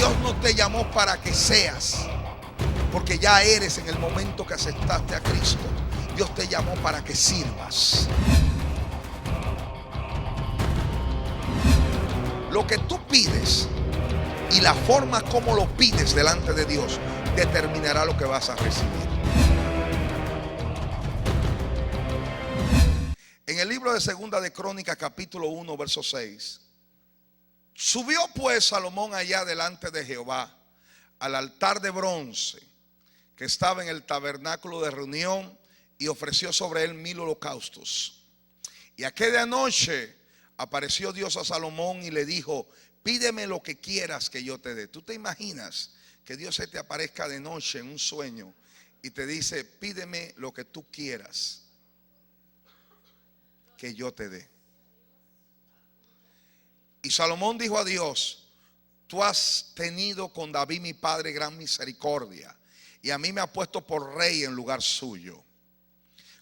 Dios no te llamó para que seas, porque ya eres en el momento que aceptaste a Cristo. Dios te llamó para que sirvas. Lo que tú pides y la forma como lo pides delante de Dios determinará lo que vas a recibir. En el libro de Segunda de Crónicas, capítulo 1, verso 6. Subió pues Salomón allá delante de Jehová al altar de bronce que estaba en el tabernáculo de reunión, y ofreció sobre él 1000 holocaustos. Y aquella noche apareció Dios a Salomón y le dijo: pídeme lo que quieras que yo te dé. ¿Tú te imaginas que Dios se te aparezca de noche en un sueño y te dice: pídeme lo que tú quieras que yo te dé? Y Salomón dijo a Dios: tú has tenido con David mi padre gran misericordia, y a mí me ha puesto por rey en lugar suyo.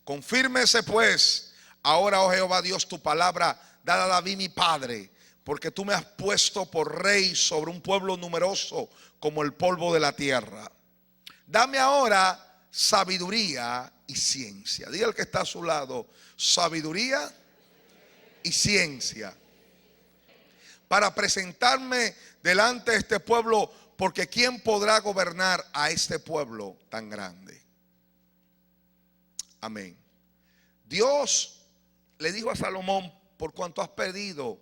Confírmese pues ahora, oh Jehová Dios, tu palabra dada a David mi padre, porque tú me has puesto por rey sobre un pueblo numeroso como el polvo de la tierra. Dame ahora sabiduría y ciencia. Diga al que está a su lado: sabiduría y ciencia, para presentarme delante de este pueblo, porque ¿quién podrá gobernar a este pueblo tan grande? Amén. Dios le dijo a Salomón: por cuanto has pedido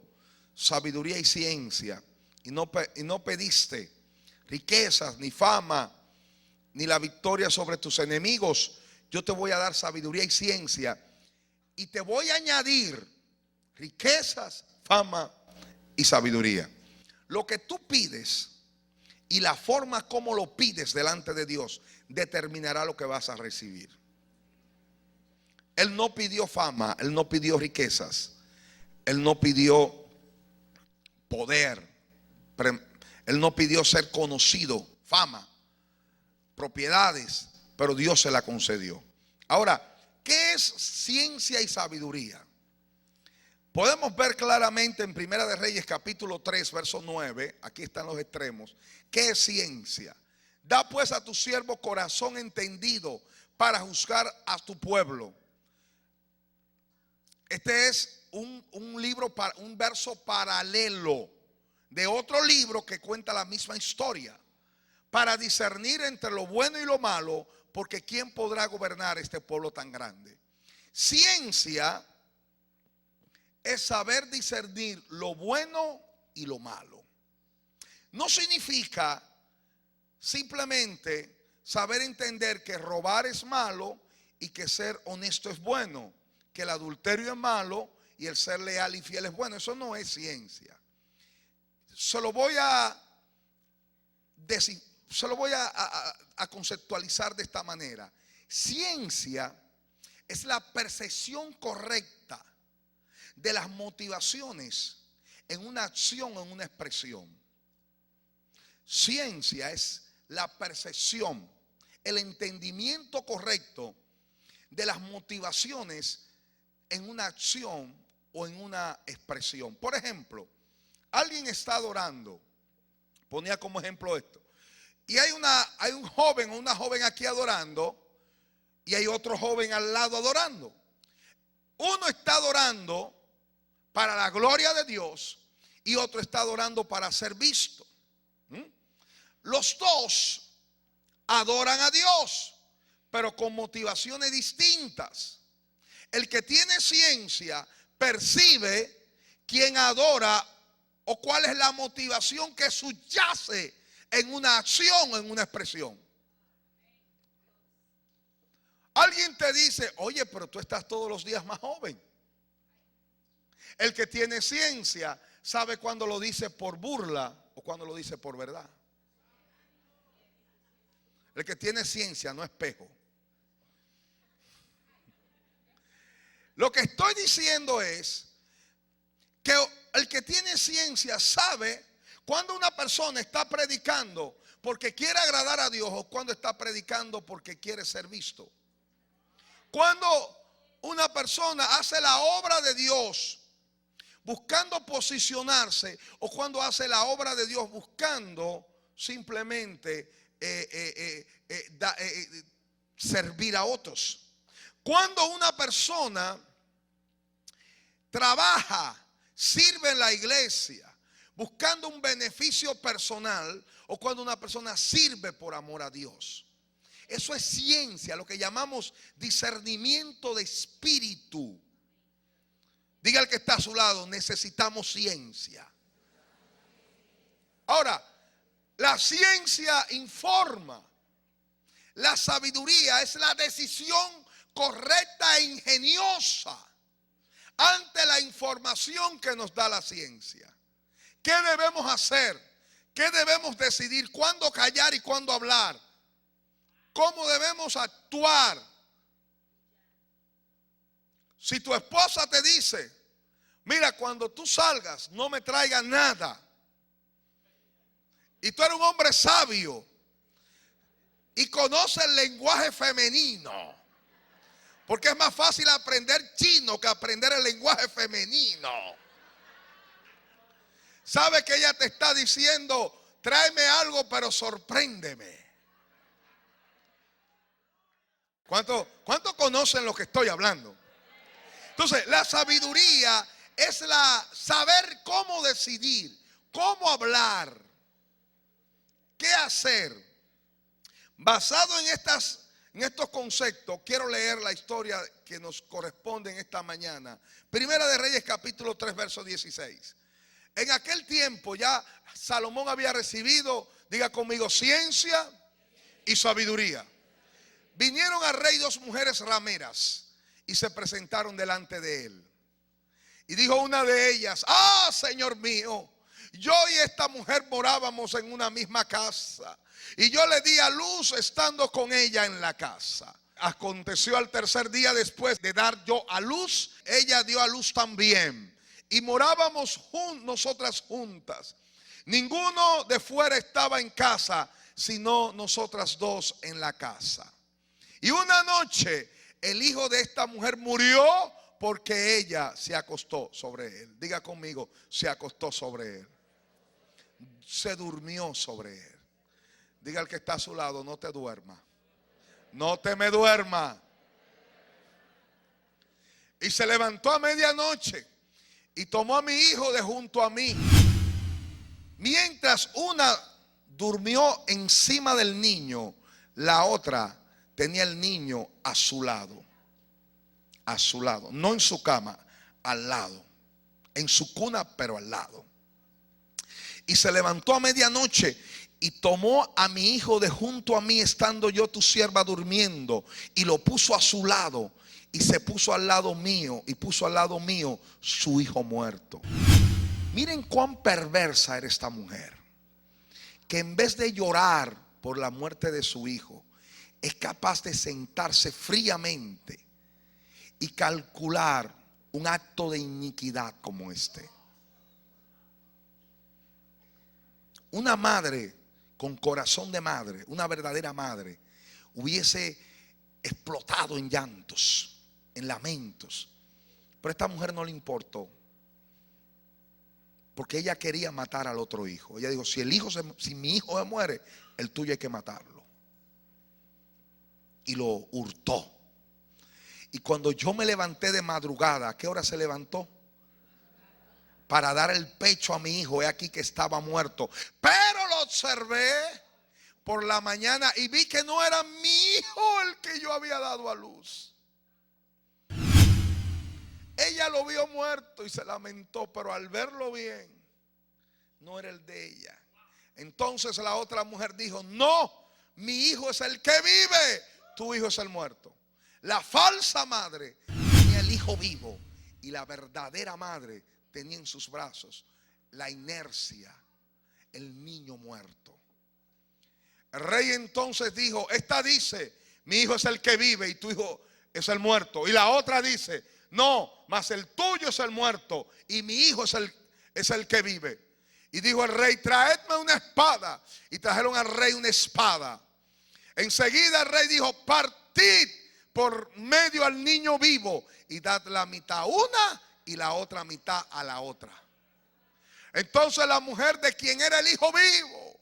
sabiduría y ciencia, y no pediste riquezas, ni fama, ni la victoria sobre tus enemigos, yo te voy a dar sabiduría y ciencia, y te voy a añadir riquezas, fama y sabiduría. Lo que tú pides y la forma como lo pides delante de Dios determinará lo que vas a recibir. Él no pidió fama, él no pidió riquezas, él no pidió poder, él no pidió ser conocido, fama, propiedades, pero Dios se la concedió. Ahora, ¿qué es ciencia y sabiduría? Podemos ver claramente en Primera de Reyes capítulo 3 verso 9, aquí están los extremos. ¿Qué es ciencia? Da pues a tu siervo corazón entendido para juzgar a tu pueblo. Este es un libro, un verso paralelo de otro libro que cuenta la misma historia, para discernir entre lo bueno y lo malo, porque ¿quién podrá gobernar este pueblo tan grande? Ciencia es saber discernir lo bueno y lo malo. No significa simplemente saber entender que robar es malo y que ser honesto es bueno, que el adulterio es malo y el ser leal y fiel es bueno. Eso no es ciencia. Se lo voy a conceptualizar de esta manera. Ciencia es la percepción correcta de las motivaciones en una acción o en una expresión. Ciencia es la percepción, el entendimiento correcto de las motivaciones en una acción o en una expresión. Por ejemplo, alguien está adorando, ponía como ejemplo esto, y hay un joven o una joven aquí adorando, y hay otro joven al lado adorando. Uno está adorando para la gloria de Dios y otro está adorando para ser visto. Los dos adoran a Dios, pero con motivaciones distintas. El que tiene ciencia percibe quién adora o cuál es la motivación que subyace en una acción o en una expresión. Alguien te dice: oye, pero tú estás todos los días más joven. El que tiene ciencia sabe cuando lo dice por burla o cuando lo dice por verdad. El que tiene ciencia no es espejo. Lo que estoy diciendo es que el que tiene ciencia sabe cuando una persona está predicando porque quiere agradar a Dios o cuando está predicando porque quiere ser visto. Cuando una persona hace la obra de Dios buscando posicionarse o cuando hace la obra de Dios buscando simplemente servir a otros. Cuando una persona trabaja, sirve en la iglesia, buscando un beneficio personal, o cuando una persona sirve por amor a Dios. Eso es ciencia, lo que llamamos discernimiento de espíritu. Diga al que está a su lado, necesitamos ciencia. Ahora, la ciencia informa. La sabiduría es la decisión correcta e ingeniosa ante la información que nos da la ciencia. ¿Qué debemos hacer? ¿Qué debemos decidir? ¿Cuándo callar y cuándo hablar? ¿Cómo debemos actuar? Si tu esposa te dice, mira, cuando tú salgas no me traigas nada, y tú eres un hombre sabio y conoces el lenguaje femenino, porque es más fácil aprender chino que aprender el lenguaje femenino, sabe que ella te está diciendo, tráeme algo pero sorpréndeme. ¿Cuánto conocen lo que estoy hablando? Entonces, la sabiduría es saber cómo decidir, cómo hablar, qué hacer. Basado en estos conceptos, quiero leer la historia que nos corresponde en esta mañana. Primera de Reyes, capítulo 3, verso 16. En aquel tiempo ya Salomón había recibido, diga conmigo, ciencia y sabiduría. Vinieron al rey dos mujeres rameras y se presentaron delante de él. Y dijo una de ellas, Señor mío, yo y esta mujer morábamos en una misma casa, y yo le di a luz estando con ella en la casa. Aconteció al tercer día después de dar yo a luz, ella dio a luz también, y morábamos nosotras juntas. Ninguno de fuera estaba en casa, sino nosotras dos en la casa. Y una noche el hijo de esta mujer murió porque ella se acostó sobre él. Diga conmigo, se acostó sobre él. Se durmió sobre él. Diga al que está a su lado, no te duerma. No te me duerma. Y se levantó a medianoche y tomó a mi hijo de junto a mí. Mientras una durmió encima del niño, la otra tenía el niño a su lado. A su lado, no en su cama, al lado. En su cuna, pero al lado. Y se levantó a medianoche y tomó a mi hijo de junto a mí, estando yo tu sierva durmiendo, y lo puso a su lado, y se puso al lado mío, y puso al lado mío su hijo muerto. Miren cuán perversa era esta mujer, que en vez de llorar por la muerte de su hijo, es capaz de sentarse fríamente y calcular un acto de iniquidad como este. Una madre con corazón de madre, una verdadera madre, hubiese explotado en llantos, en lamentos. Pero a esta mujer no le importó, porque ella quería matar al otro hijo. Ella dijo, si mi hijo se muere, el tuyo hay que matarlo. Y lo hurtó. Y cuando yo me levanté de madrugada, ¿a qué hora se levantó? Para dar el pecho a mi hijo. He aquí que estaba muerto. Pero lo observé por la mañana y vi que no era mi hijo el que yo había dado a luz. Ella lo vio muerto y se lamentó, pero al verlo bien, no era el de ella. Entonces la otra mujer dijo, no, mi hijo es el que vive, tu hijo es el muerto. La falsa madre tenía el hijo vivo y la verdadera madre tenía en sus brazos la inercia, el niño muerto. El rey entonces dijo, esta dice, mi hijo es el que vive y tu hijo es el muerto. Y la otra dice, no, mas el tuyo es el muerto y mi hijo es el que vive. Y dijo el rey, traedme una espada. Y trajeron al rey una espada. Enseguida el rey dijo, partid por medio al niño vivo y dad la mitad a una y la otra mitad a la otra. Entonces la mujer de quien era el hijo vivo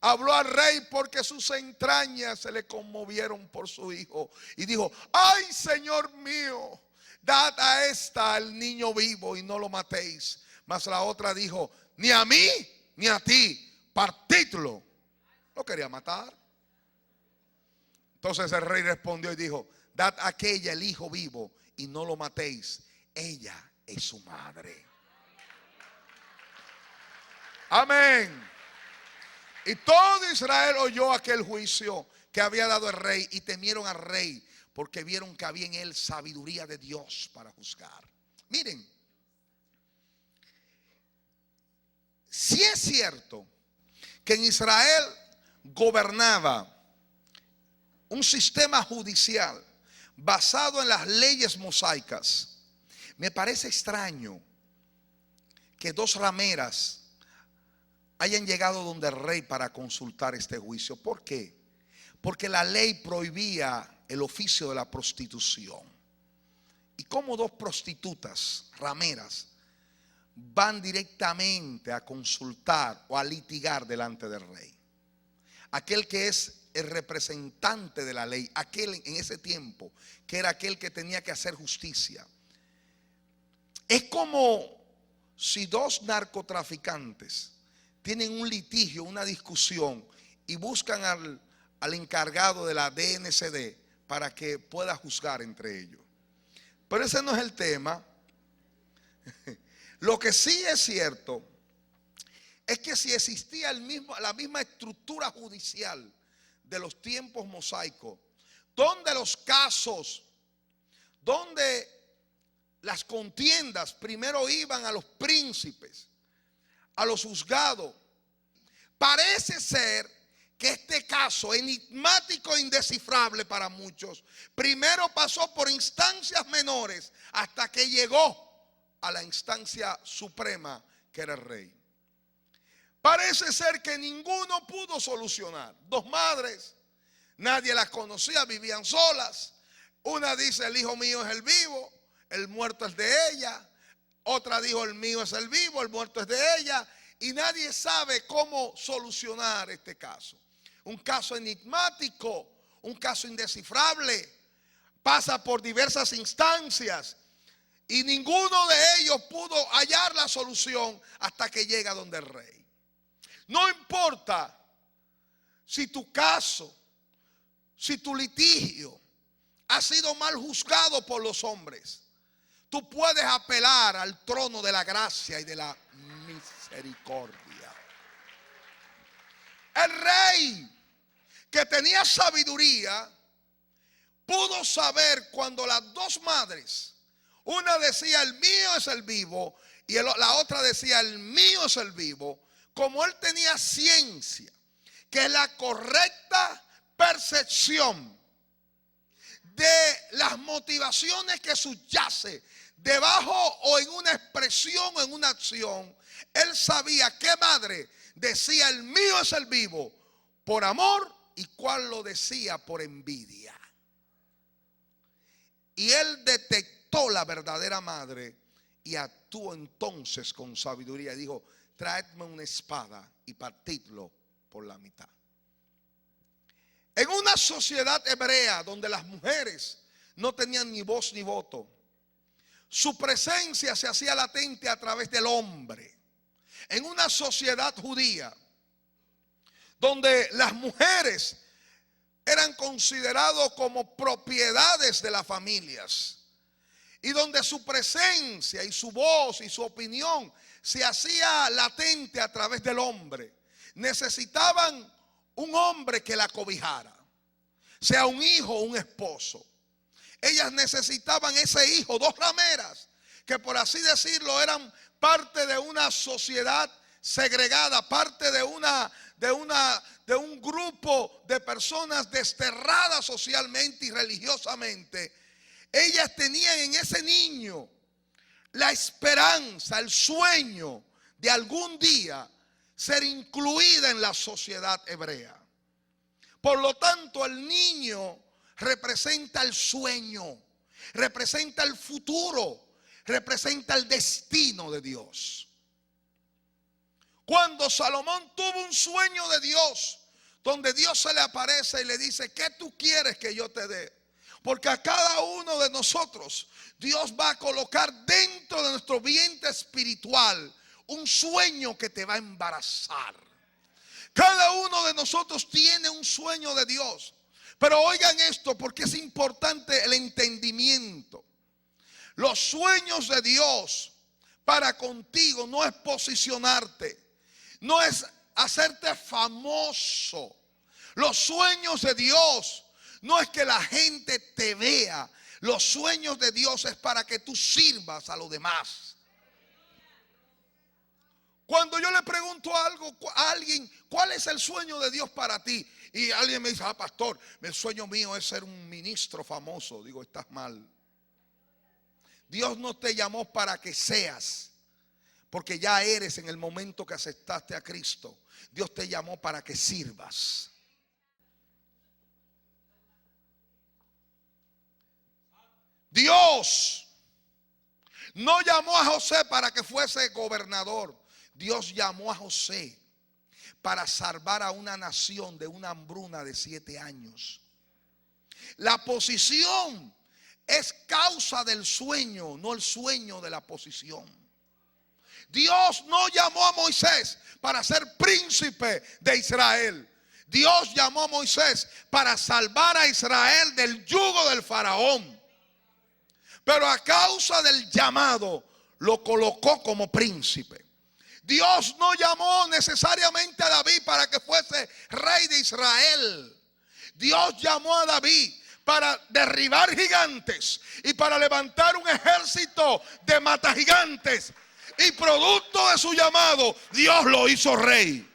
habló al rey porque sus entrañas se le conmovieron por su hijo. Y dijo: ay, Señor mío, dad a esta al niño vivo y no lo matéis. Mas la otra dijo: ni a mí ni a ti, partidlo. Lo quería matar. Entonces el rey respondió y dijo: dad a aquella el hijo vivo y no lo matéis. Ella es su madre. Amén. Y todo Israel oyó aquel juicio que había dado el rey y temieron al rey porque vieron que había en él sabiduría de Dios para juzgar. Miren, si es cierto que en Israel gobernaba un sistema judicial basado en las leyes mosaicas, me parece extraño que dos rameras hayan llegado donde el rey para consultar este juicio. ¿Por qué? Porque la ley prohibía el oficio de la prostitución. Y como dos prostitutas, rameras, van directamente a consultar o a litigar delante del rey. Aquel que es el representante de la ley, aquel en ese tiempo que era aquel que tenía que hacer justicia. Es como si dos narcotraficantes tienen un litigio, una discusión, y buscan al encargado de la DNCD para que pueda juzgar entre ellos. Pero ese no es el tema. Lo que sí es cierto es que si existía la misma estructura judicial de los tiempos mosaicos, donde los casos, donde las contiendas primero iban a los príncipes, a los juzgados, parece ser que este caso enigmático e indescifrable para muchos, primero pasó por instancias menores hasta que llegó a la instancia suprema, que era el rey. Parece ser que ninguno pudo solucionar. Dos madres, nadie las conocía, vivían solas. Una dice: el hijo mío es el vivo, el muerto es de ella. Otra dijo: el mío es el vivo, el muerto es de ella. Y nadie sabe cómo solucionar este caso. Un caso enigmático, un caso indescifrable. Pasa por diversas instancias y ninguno de ellos pudo hallar la solución hasta que llega donde el rey. No importa si tu caso, si tu litigio ha sido mal juzgado por los hombres, tú puedes apelar al trono de la gracia y de la misericordia. El rey, que tenía sabiduría, pudo saber cuando las dos madres, una decía: el mío es el vivo, y la otra decía: el mío es el vivo. Como él tenía ciencia, que es la correcta percepción de las motivaciones que subyace debajo o en una expresión o en una acción, él sabía qué madre decía: el mío es el vivo, por amor, y cuál lo decía por envidia. Y él detectó la verdadera madre y actuó entonces con sabiduría y dijo: traedme una espada y partidlo por la mitad. En una sociedad hebrea donde las mujeres no tenían ni voz ni voto, su presencia se hacía latente a través del hombre. En una sociedad judía donde las mujeres eran consideradas como propiedades de las familias y donde su presencia y su voz y su opinión se hacía latente a través del hombre, necesitaban un hombre que la cobijara, sea un hijo o un esposo. Ellas necesitaban ese hijo, dos rameras, que por así decirlo eran parte de una sociedad segregada, parte de un grupo de personas desterradas socialmente y religiosamente. Ellas tenían en ese niño la esperanza, el sueño de algún día ser incluida en la sociedad hebrea. Por lo tanto, el niño representa el sueño, representa el futuro, representa el destino de Dios. Cuando Salomón tuvo un sueño de Dios, donde Dios se le aparece y le dice: ¿qué tú quieres que yo te dé? Porque a cada uno de nosotros Dios va a colocar dentro de nuestro vientre espiritual un sueño que te va a embarazar. Cada uno de nosotros tiene un sueño de Dios. Pero oigan esto, porque es importante el entendimiento. Los sueños de Dios para contigo no es posicionarte, no es hacerte famoso. Los sueños de Dios no es que la gente te vea. Los sueños de Dios es para que tú sirvas a los demás. Cuando yo le pregunto algo a alguien, ¿cuál es el sueño de Dios para ti? Y alguien me dice: pastor, el sueño mío es ser un ministro famoso. Digo: estás mal. Dios no te llamó para que seas, porque ya eres en el momento que aceptaste a Cristo. Dios te llamó para que sirvas. Dios no llamó a José para que fuese gobernador. Dios llamó a José para salvar a una nación de una hambruna de 7 años. La posición es causa del sueño, no el sueño de la posición. Dios no llamó a Moisés para ser príncipe de Israel. Dios llamó a Moisés para salvar a Israel del yugo del faraón. Pero a causa del llamado lo colocó como príncipe. Dios no llamó necesariamente a David para que fuese rey de Israel. Dios llamó a David para derribar gigantes y para levantar un ejército de matagigantes. Y producto de su llamado, Dios lo hizo rey.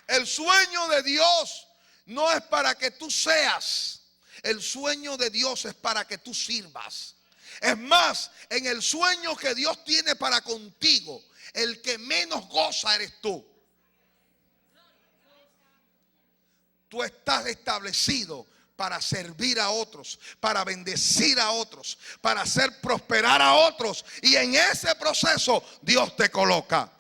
El sueño de Dios no es para que tú seas. El sueño de Dios es para que tú sirvas. Es más, en el sueño que Dios tiene para contigo, el que menos goza eres tú. Tú estás establecido para servir a otros, para bendecir a otros, para hacer prosperar a otros. Y en ese proceso Dios te coloca.